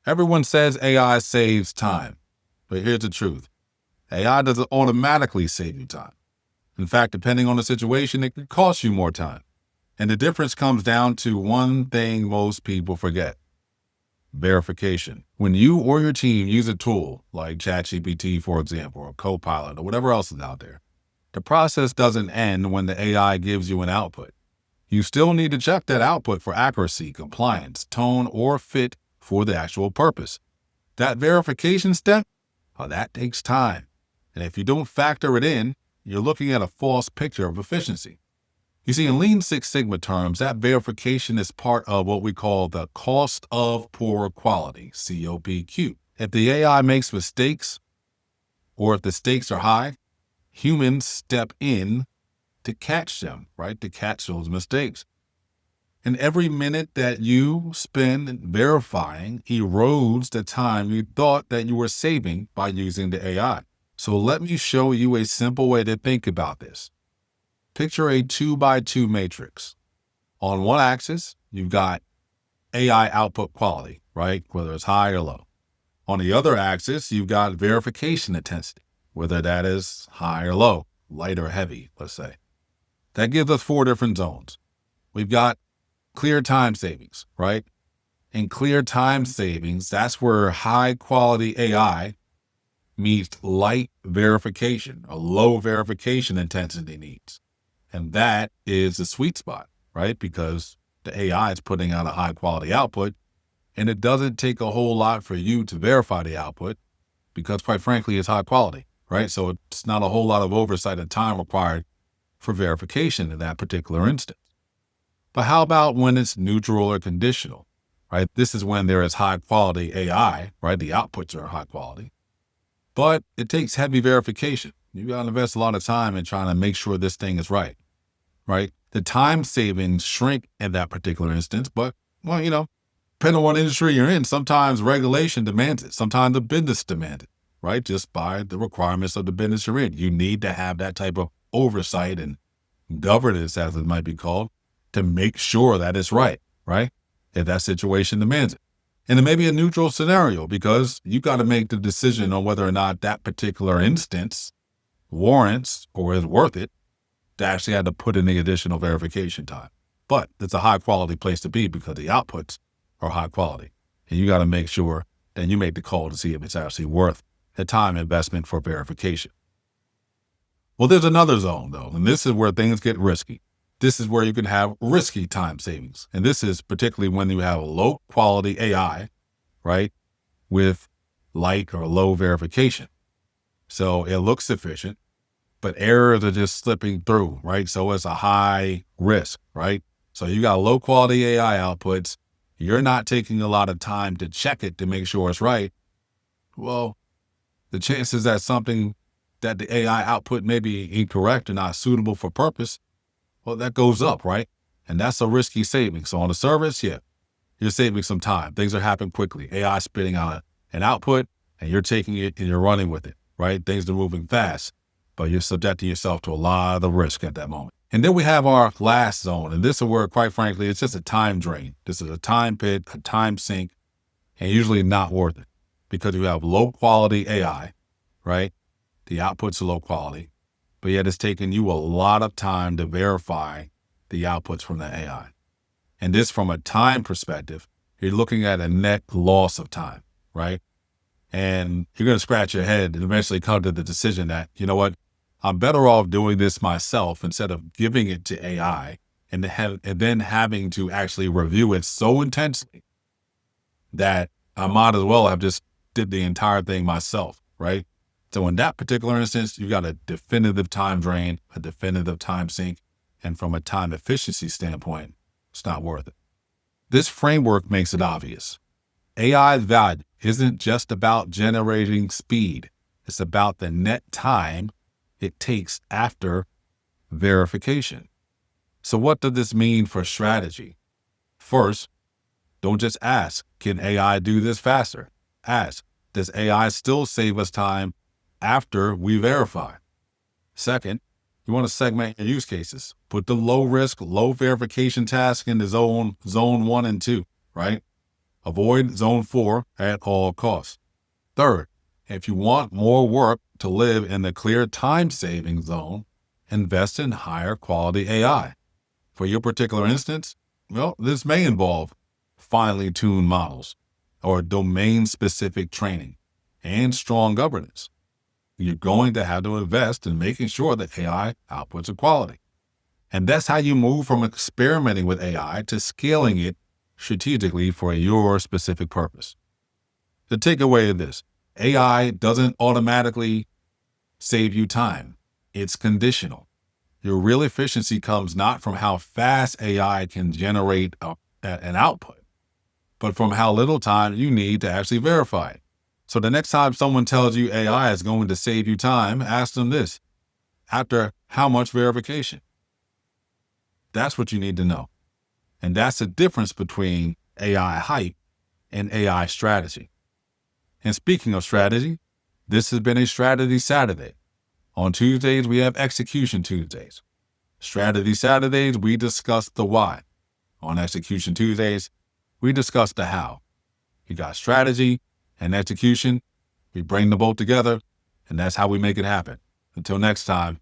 Everyone says AI saves time, but here's the truth. AI doesn't automatically save you time. In fact, depending on the situation, it can cost you more time. And the difference comes down to one thing most people forget: verification. When you or your team use a tool like ChatGPT, for example, or Copilot, or whatever else is out there, the process doesn't end when the AI gives you an output. You still need to check that output for accuracy, compliance, tone, or fit for the actual purpose. That verification step, that takes time. And if you don't factor it in, you're looking at a false picture of efficiency. You see, in Lean Six Sigma terms, that verification is part of what we call the cost of poor quality, COPQ. If the AI makes mistakes, or if the stakes are high, humans step in to catch them, right? To catch those mistakes. And every minute that you spend verifying erodes the time you thought that you were saving by using the AI. So let me show you a simple way to think about this. Picture a 2x2 matrix. On one axis, you've got AI output quality, right? Whether it's high or low. On the other axis, you've got verification intensity, whether that is high or low, light or heavy, let's say. That gives us 4 different zones. We've got clear time savings, right? In clear time savings, that's where high quality AI meets light verification or low verification intensity needs. And that is the sweet spot, right? Because the AI is putting out a high quality output, and it doesn't take a whole lot for you to verify the output because, quite frankly, it's high quality, right? So it's not a whole lot of oversight and time required for verification in that particular instance. But how about when it's neutral or conditional, right? This is when there is high quality AI, right? The outputs are high quality, but it takes heavy verification. You got to invest a lot of time in trying to make sure this thing is right? The time savings shrink in that particular instance, but, well, depending on what industry you're in, sometimes regulation demands it. Sometimes the business demands it, right? Just by the requirements of the business you're in. You need to have that type of oversight and governance, as it might be called, to make sure that it's right? If that situation demands it. And it may be a neutral scenario because you got to make the decision on whether or not that particular instance warrants or is worth it to actually have to put in the additional verification time. But it's a high quality place to be because the outputs are high quality. And you got to make sure that you make the call to see if it's actually worth the time investment for verification. Well, there's another zone though, and this is where things get risky. This is where you can have risky time savings. And this is particularly when you have low quality AI, right, with light or low verification. So it looks efficient, but errors are just slipping through, right? So it's a high risk, right? So you got low quality AI outputs. You're not taking a lot of time to check it to make sure it's right. Well, the chances that something that the AI output may be incorrect or not suitable for purpose, well, that goes up, right? And that's a risky saving. So on the service, yeah, you're saving some time. Things are happening quickly. AI spitting out an output and you're taking it and you're running with it, right? Things are moving fast, but you're subjecting yourself to a lot of the risk at that moment. And then we have our last zone. And this is where, quite frankly, it's just a time drain. This is a time pit, a time sink, and usually not worth it because you have low quality AI, right? The outputs are low quality, but yet it's taking you a lot of time to verify the outputs from the AI. And this, from a time perspective, you're looking at a net loss of time, right? And you're going to scratch your head and eventually come to the decision that, you know what, I'm better off doing this myself instead of giving it to AI and then having to actually review it so intensely that I might as well have just did the entire thing myself, right? So in that particular instance, you got a definitive time drain, a definitive time sink, and from a time efficiency standpoint, it's not worth it. This framework makes it obvious. AI's value isn't just about generating speed. It's about the net time it takes after verification. So what does this mean for strategy? First, don't just ask, can AI do this faster? Ask, does AI still save us time after we verify? Second, you want to segment your use cases. Put the low risk, low verification task into zone 1 and 2, right? Avoid zone 4 at all costs. Third, if you want more work to live in the clear time-saving zone, invest in higher quality AI. For your particular instance, well, this may involve finely tuned models or domain-specific training and strong governance. You're going to have to invest in making sure that AI outputs are quality. And that's how you move from experimenting with AI to scaling it strategically for your specific purpose. The takeaway is this: AI doesn't automatically save you time. It's conditional. Your real efficiency comes not from how fast AI can generate an output, but from how little time you need to actually verify it. So the next time someone tells you AI is going to save you time, ask them this: after how much verification? That's what you need to know. And that's the difference between AI hype and AI strategy. And speaking of strategy, this has been a Strategy Saturday. On Tuesdays, we have Execution Tuesdays. Strategy Saturdays, we discuss the why. On Execution Tuesdays, we discuss the how. You got strategy and execution. We bring them both together, and that's how we make it happen. Until next time,